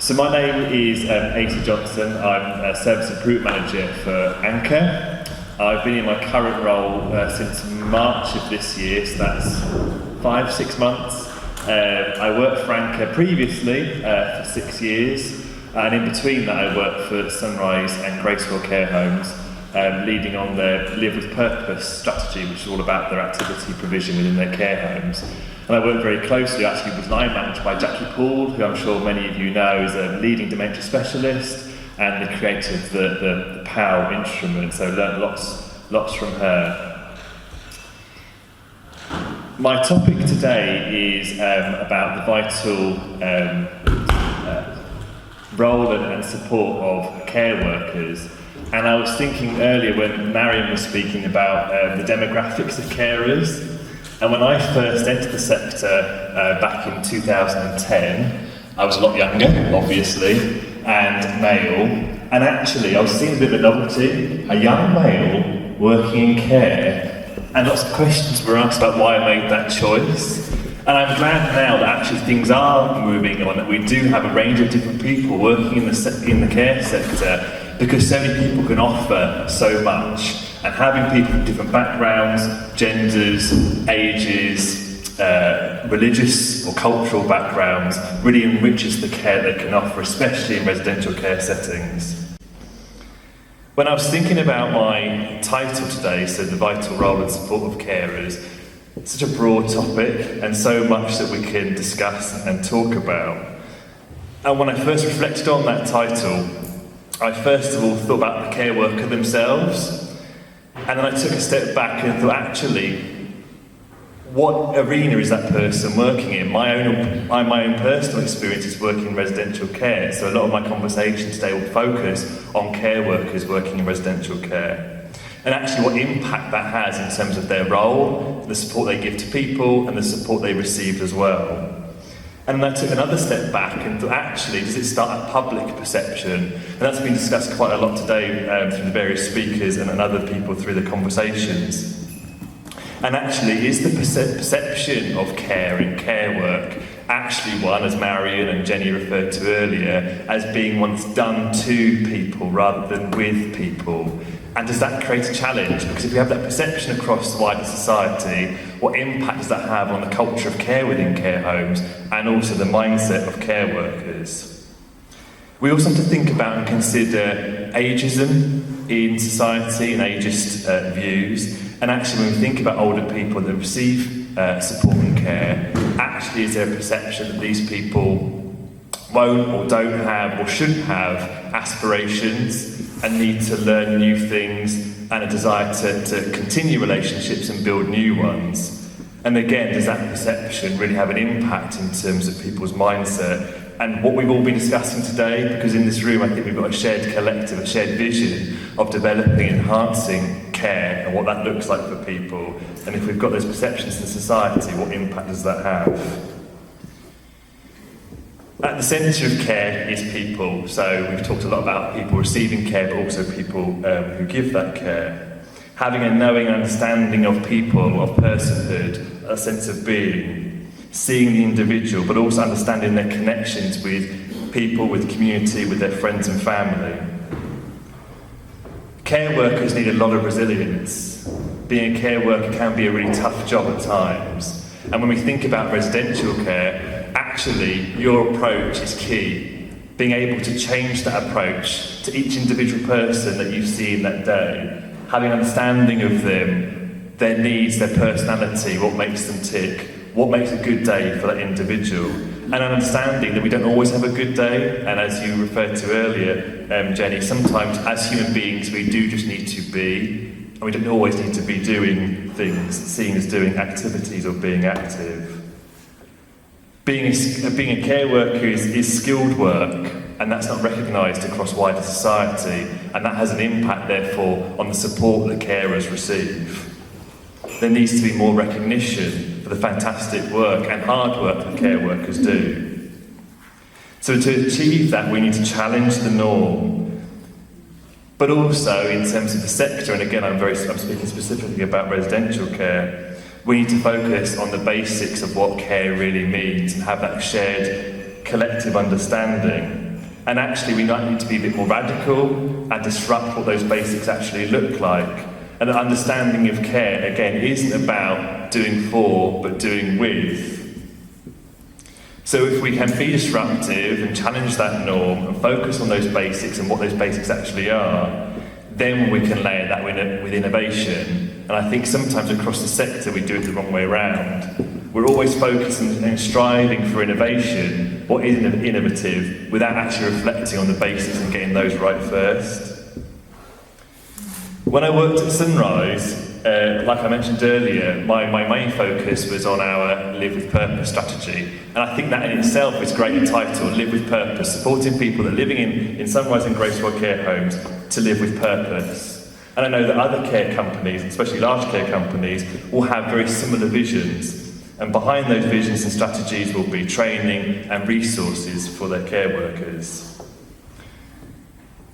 So my name is A.T. Johnson. I'm a service recruitment manager for Anchor. I've been in my current role since March of this year, so that's 5-6 months. I worked for Anchor previously for 6 years, and in between that I worked for Sunrise and Graceful Care Homes, leading on their Live with Purpose strategy, which is all about their activity provision within their care homes. And I work very closely, actually, with line managed by Jackie Paul, who I'm sure many of you know is a leading dementia specialist and the creator of the POW instrument, so I learned lots from her. My topic today is about the vital role and support of care workers. And I was thinking earlier when Marion was speaking about the demographics of carers. And when I first entered the sector back in 2010, I was a lot younger, obviously, and male. And actually, I was seeing a bit of a novelty, a young male working in care, and lots of questions were asked about why I made that choice. And I'm glad now that actually things are moving on, that we do have a range of different people working in the care sector, because so many people can offer so much. And having people from different backgrounds, genders, ages, religious or cultural backgrounds really enriches the care they can offer, especially in residential care settings. When I was thinking about my title today, so the vital role and support of carers, it's such a broad topic and so much that we can discuss and talk about. And when I first reflected on that title, I first of all thought about the care worker themselves. And then I took a step back and thought, actually, what arena is that person working in? My own personal experience is working in residential care, so a lot of my conversation today will focus on care workers working in residential care. And actually what impact that has in terms of their role, the support they give to people, and the support they receive as well. And then I took another step back and thought, actually, does it start a public perception? And that's been discussed quite a lot today through the various speakers and other people through the conversations. And actually, is the perception of care and care work actually one, as Marion and Jenny referred to earlier, as being one that's done to people rather than with people? And does that create a challenge? Because if we have that perception across the wider society, what impact does that have on the culture of care within care homes and also the mindset of care workers? We also have to think about and consider ageism in society and ageist views. And actually, when we think about older people that receive support and care, actually is there a perception that these people won't or don't have or shouldn't have aspirations and need to learn new things and a desire to continue relationships and build new ones? And again, does that perception really have an impact in terms of people's mindset? And what we've all been discussing today, because in this room I think we've got a shared collective, a shared vision of developing and enhancing care and what that looks like for people. And if we've got those perceptions in society, what impact does that have? At the centre of care is people, so we've talked a lot about people receiving care, but also people who give that care. Having a knowing understanding of people, of personhood, a sense of being, seeing the individual, but also understanding their connections with people, with community, with their friends and family. Care workers need a lot of resilience. Being a care worker can be a really tough job at times. And when we think about residential care, actually, your approach is key. Being able to change that approach to each individual person that you've seen that day, having understanding of them, their needs, their personality, what makes them tick, what makes a good day for that individual, and an understanding that we don't always have a good day, and as you referred to earlier, Jenny, sometimes as human beings we do just need to be, and we don't always need to be doing things, seen as doing activities or being active. Being a care worker is skilled work, and that's not recognised across wider society, and that has an impact, therefore, on the support that carers receive. There needs to be more recognition for the fantastic work and hard work that care workers do. So to achieve that, we need to challenge the norm, but also in terms of the sector, and again I'm speaking specifically about residential care, we need to focus on the basics of what care really means and have that shared collective understanding. And actually we might need to be a bit more radical and disrupt what those basics actually look like. And the understanding of care, again, isn't about doing for, but doing with. So if we can be disruptive and challenge that norm and focus on those basics and what those basics actually are, then we can layer that with innovation. And I think sometimes across the sector we do it the wrong way around. We're always focused and striving for innovation, what is innovative, without actually reflecting on the basics and getting those right first. When I worked at Sunrise, like I mentioned earlier, my main focus was on our Live with Purpose strategy. And I think that in itself is great in title, Live with Purpose, supporting people that are living in Sunrise and Gracewell care homes to live with purpose. And I know that other care companies, especially large care companies, will have very similar visions. And behind those visions and strategies will be training and resources for their care workers.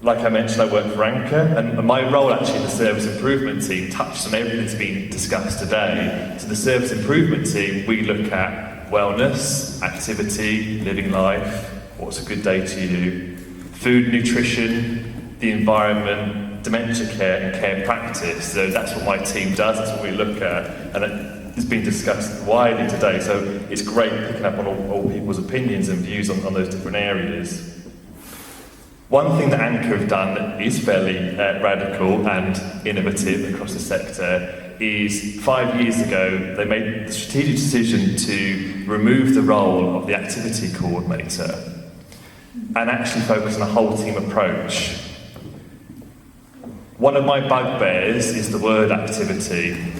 Like I mentioned, I work for Anchor, and my role actually in the service improvement team touches on everything that's been discussed today. So the service improvement team, we look at wellness, activity, living life, what's a good day to you, food, nutrition, the environment, dementia care and care practice. So that's what my team does, that's what we look at, and it's been discussed widely today, so it's great picking up on all people's opinions and views on those different areas. One thing that Anchor have done that is fairly radical and innovative across the sector is 5 years ago they made the strategic decision to remove the role of the activity coordinator and actually focus on a whole team approach. One of my bugbears is the word activity.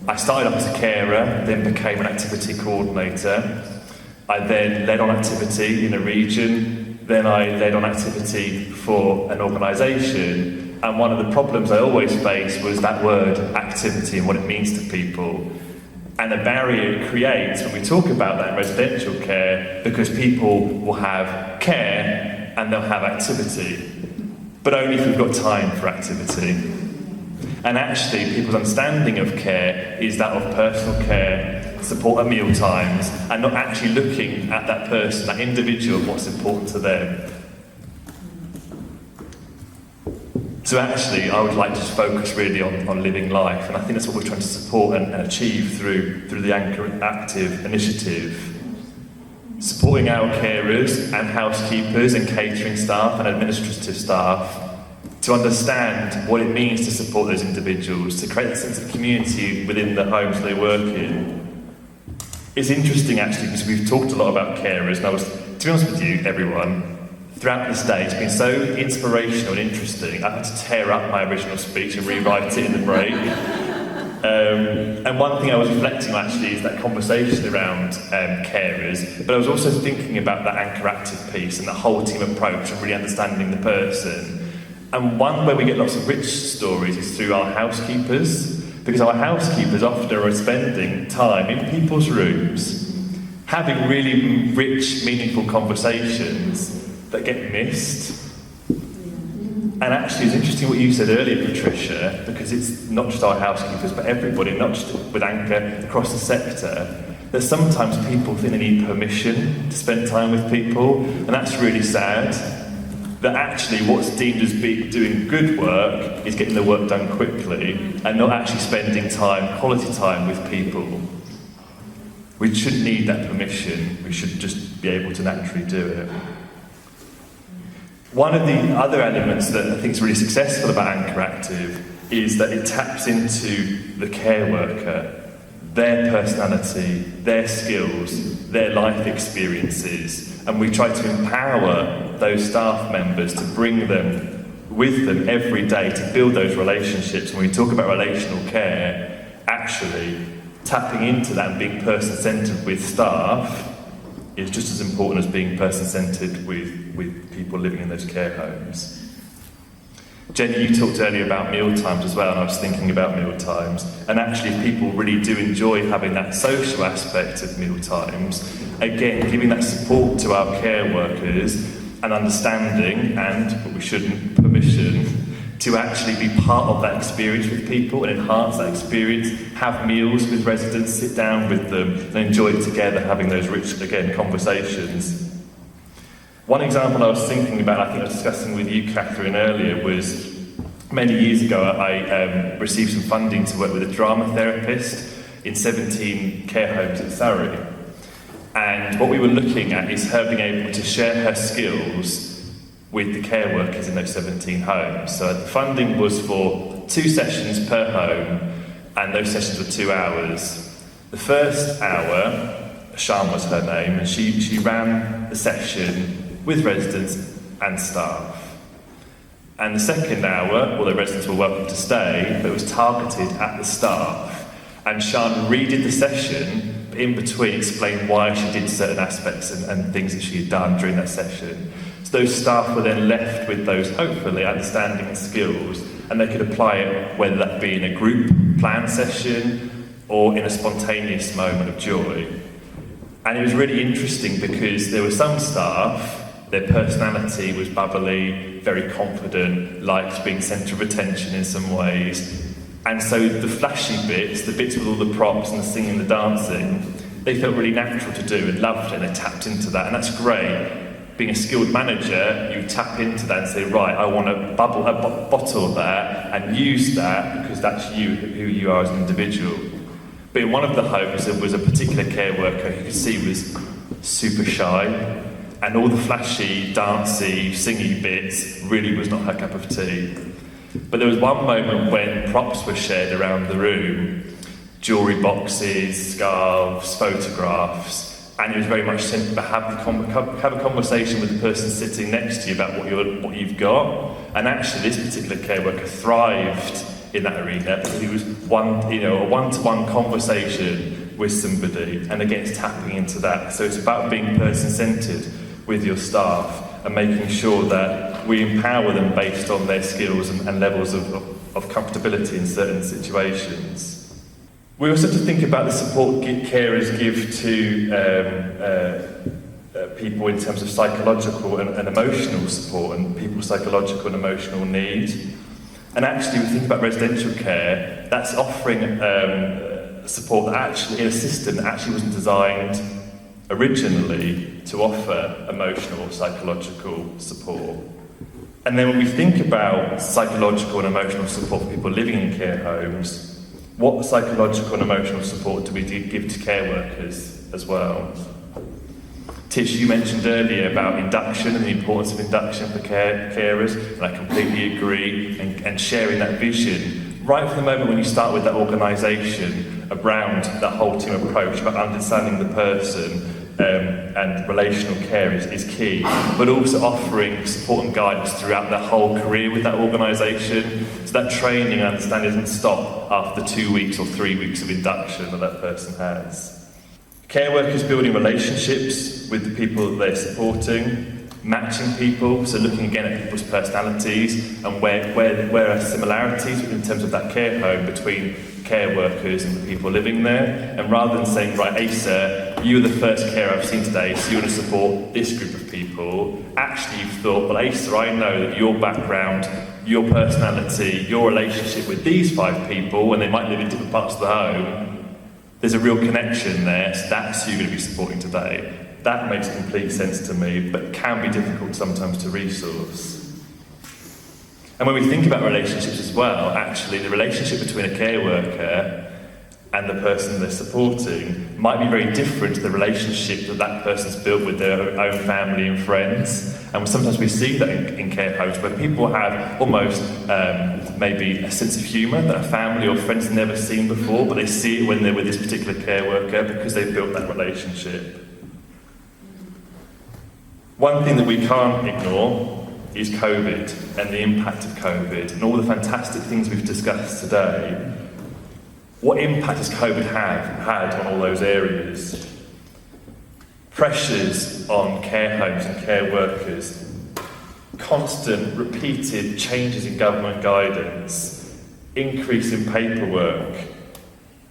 I started off as a carer, then became an activity coordinator. I then led on activity in a region. Then I led on activity for an organisation, and one of the problems I always faced was that word activity and what it means to people, and the barrier it creates when we talk about that in residential care, because people will have care and they'll have activity, but only if we've got time for activity. And actually people's understanding of care is that of personal care, support at meal times, and not actually looking at that person, that individual, what's important to them. So actually, I would like to focus really on living life, and I think that's what we're trying to support and achieve through the Anchor Active initiative. Supporting our carers and housekeepers and catering staff and administrative staff to understand what it means to support those individuals, to create a sense of community within the homes they work in. It's interesting actually because we've talked a lot about carers, and to be honest with you, everyone, throughout this day it's been so inspirational and interesting. I've had to tear up my original speech and rewrite it in the break. And one thing I was reflecting on actually is that conversation around carers, but I was also thinking about that Anchor Active piece and the whole team approach and really understanding the person. And one where we get lots of rich stories is through our housekeepers, because our housekeepers often are spending time in people's rooms, having really rich, meaningful conversations that get missed. And actually it's interesting what you said earlier, Patricia, because it's not just our housekeepers, but everybody, not just with Anchor, across the sector, that sometimes people think they need permission to spend time with people, and that's really sad. That actually what's deemed as doing good work is getting the work done quickly and not actually spending time, quality time with people. We shouldn't need that permission, we should just be able to naturally do it. One of the other elements that I think is really successful about Anchor Active is that it taps into the care worker, their personality, their skills, their life experiences, and we try to empower those staff members to bring them with them every day to build those relationships. When we talk about relational care, actually tapping into that and being person-centred with staff is just as important as being person-centred with people living in those care homes. Jenny, you talked earlier about meal times as well, and I was thinking about meal times. And actually, if people really do enjoy having that social aspect of meal times, again, giving that support to our care workers and understanding, and, but we shouldn't, permission, to actually be part of that experience with people and enhance that experience, have meals with residents, sit down with them and enjoy it together, having those rich, again, conversations. One example I was thinking about, I think I was discussing with you, Catherine, earlier, was many years ago I received some funding to work with a drama therapist in 17 care homes in Surrey. And what we were looking at is her being able to share her skills with the care workers in those 17 homes. So the funding was for 2 sessions per home, and those sessions were 2 hours. The first hour, Shan was her name, and she ran the session with residents and staff. And the second hour, although residents were welcome to stay, but it was targeted at the staff. And Shan redid the session, but in between explained why she did certain aspects and things that she had done during that session. So those staff were then left with those, hopefully, understanding and skills, and they could apply it, whether that be in a group plan session or in a spontaneous moment of joy. And it was really interesting because there were some staff, their personality was bubbly, very confident, liked being centre of attention in some ways. And so the flashy bits, the bits with all the props and the singing, the dancing, they felt really natural to do and loved it, and they tapped into that, and that's great. Being a skilled manager, you tap into that and say, right, I want to bottle that and use that because that's you, who you are as an individual. But in one of the homes, there was a particular care worker who you could see was super shy, and all the flashy, dancey, singy bits really was not her cup of tea. But there was one moment when props were shared around the room, jewellery boxes, scarves, photographs, and it was very much simple to have a conversation with the person sitting next to you about what you've got. And actually, this particular care worker thrived in that arena because it was a one-to-one conversation with somebody, and again, it's tapping into that. So it's about being person-centred with your staff and making sure that we empower them based on their skills and levels of comfortability in certain situations. We also have to think about the support carers give to people in terms of psychological and emotional support and people's psychological and emotional need. And actually, we think about residential care, that's offering support that actually, in a system that actually wasn't designed originally to offer emotional or psychological support. And then when we think about psychological and emotional support for people living in care homes, what psychological and emotional support do we give to care workers as well? Tish, you mentioned earlier about induction and the importance of induction for carers, and I completely agree, and sharing that vision. Right from the moment when you start with that organisation around that whole team approach, about understanding the person, and relational care is key, but also offering support and guidance throughout their whole career with that organisation. So that training and understanding doesn't stop after 2 weeks or 3 weeks of induction that person has. Care workers building relationships with the people that they're supporting, matching people, so looking again at people's personalities and where are similarities in terms of that care home between care workers and the people living there, and rather than saying, right, Asa, you are the first carer I've seen today, so you're going to support this group of people, actually you've thought, well, Asa, I know that your background, your personality, your relationship with these 5 people, and they might live in different parts of the home, there's a real connection there, so that's who you're going to be supporting today. That makes complete sense to me, but can be difficult sometimes to resource. And when we think about relationships as well, actually the relationship between a care worker and the person they're supporting might be very different to the relationship that person's built with their own family and friends. And sometimes we see that in care homes where people have almost maybe a sense of humour that a family or friends have never seen before, but they see it when they're with this particular care worker because they've built that relationship. One thing that we can't ignore is COVID and the impact of COVID and all the fantastic things we've discussed today. What impact has COVID had on all those areas? Pressures on care homes and care workers, constant, repeated changes in government guidance, increase in paperwork,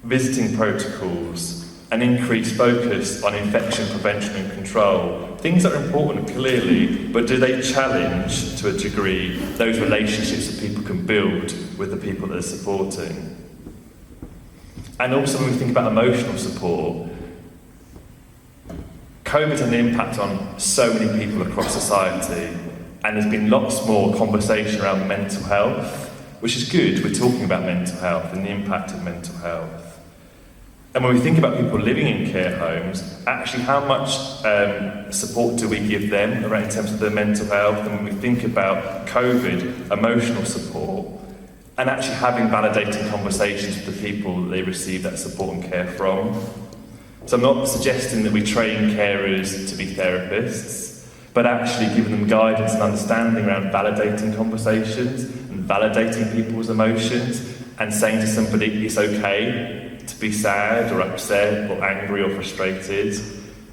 visiting protocols, an increased focus on infection prevention and control. Things that are important, clearly, but do they challenge, to a degree, those relationships that people can build with the people they're supporting? And also when we think about emotional support, COVID's had an impact on so many people across society, and there's been lots more conversation around mental health, which is good. We're talking about mental health and the impact of mental health. And when we think about people living in care homes, actually how much support do we give them around in terms of their mental health? And when we think about COVID, emotional support, and actually having validating conversations with the people that they receive that support and care from. So I'm not suggesting that we train carers to be therapists, but actually giving them guidance and understanding around validating conversations and validating people's emotions and saying to somebody it's okay to be sad or upset or angry or frustrated,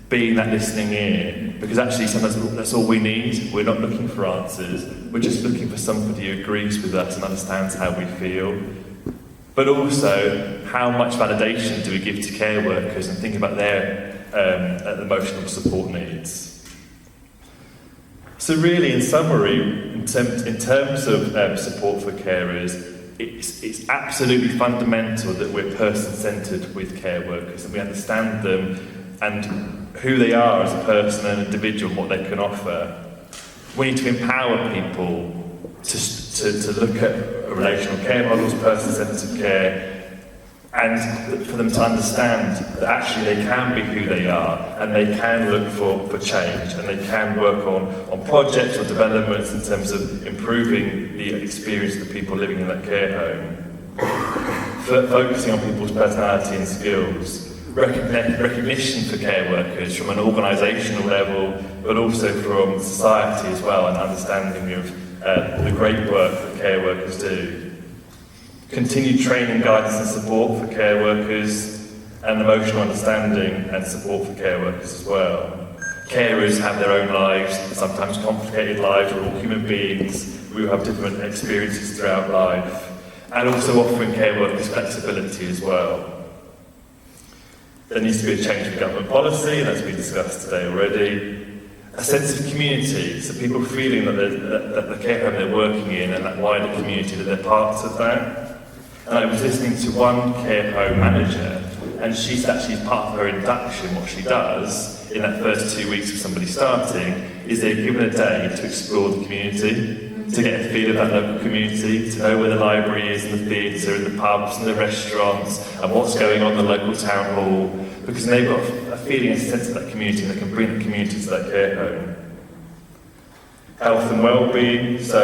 being that listening ear, because actually sometimes that's all we need. We're not looking for answers, we're just looking for somebody who agrees with us and understands how we feel. But also, how much validation do we give to care workers and think about their emotional support needs? So really, in summary, in terms of support for carers, it's absolutely fundamental that we're person-centred with care workers and we understand them and who they are as a person and individual and what they can offer. We need to empower people to look at relational care models, person-centred care, and for them to understand that actually they can be who they are and they can look for change and they can work on projects or developments in terms of improving the experience of the people living in that care home, focusing on people's personality and skills, recognition for care workers from an organisational level but also from society as well, and understanding of the great work that care workers do. Continued training, guidance and support for care workers, and emotional understanding and support for care workers as well. Carers have their own lives, sometimes complicated lives. We're all human beings, we have different experiences throughout life, and also offering care workers flexibility as well. There needs to be a change in government policy, and that's been discussed today already. A sense of community, so people feeling that the care home they're working in and that wider community, that they're parts of that. And I was listening to one care home manager, and she's actually, part of her induction, what she does in that first 2 weeks of somebody starting, is they're given a day to explore the community, to get a feel of that local community, to know where the library is, and the theatre, and the pubs, and the restaurants, and what's going on in the local town hall, because then they've got a feeling, a sense of that community, and they can bring the community to that care home. Health and well-being, so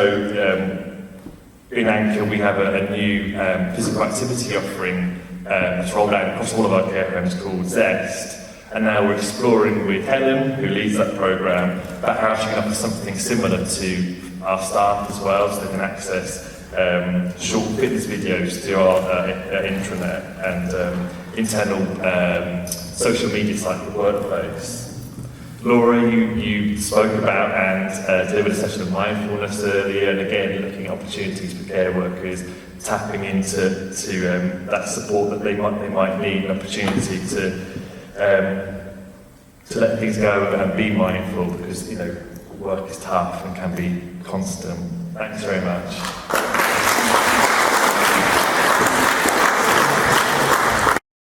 in Anchor we have a new physical activity offering that's rolled out across all of our care homes called Zest, and now we're exploring with Helen, who leads that programme, about how she can offer something similar to our staff as well, so they can access short fitness videos through our intranet and internal social media site, The Workplace. Laura, you spoke about and delivered a session of mindfulness earlier, and again looking at opportunities for care workers, tapping into that support that they might need, an opportunity to let things go and be mindful, because work is tough and can be constant. Thanks very much.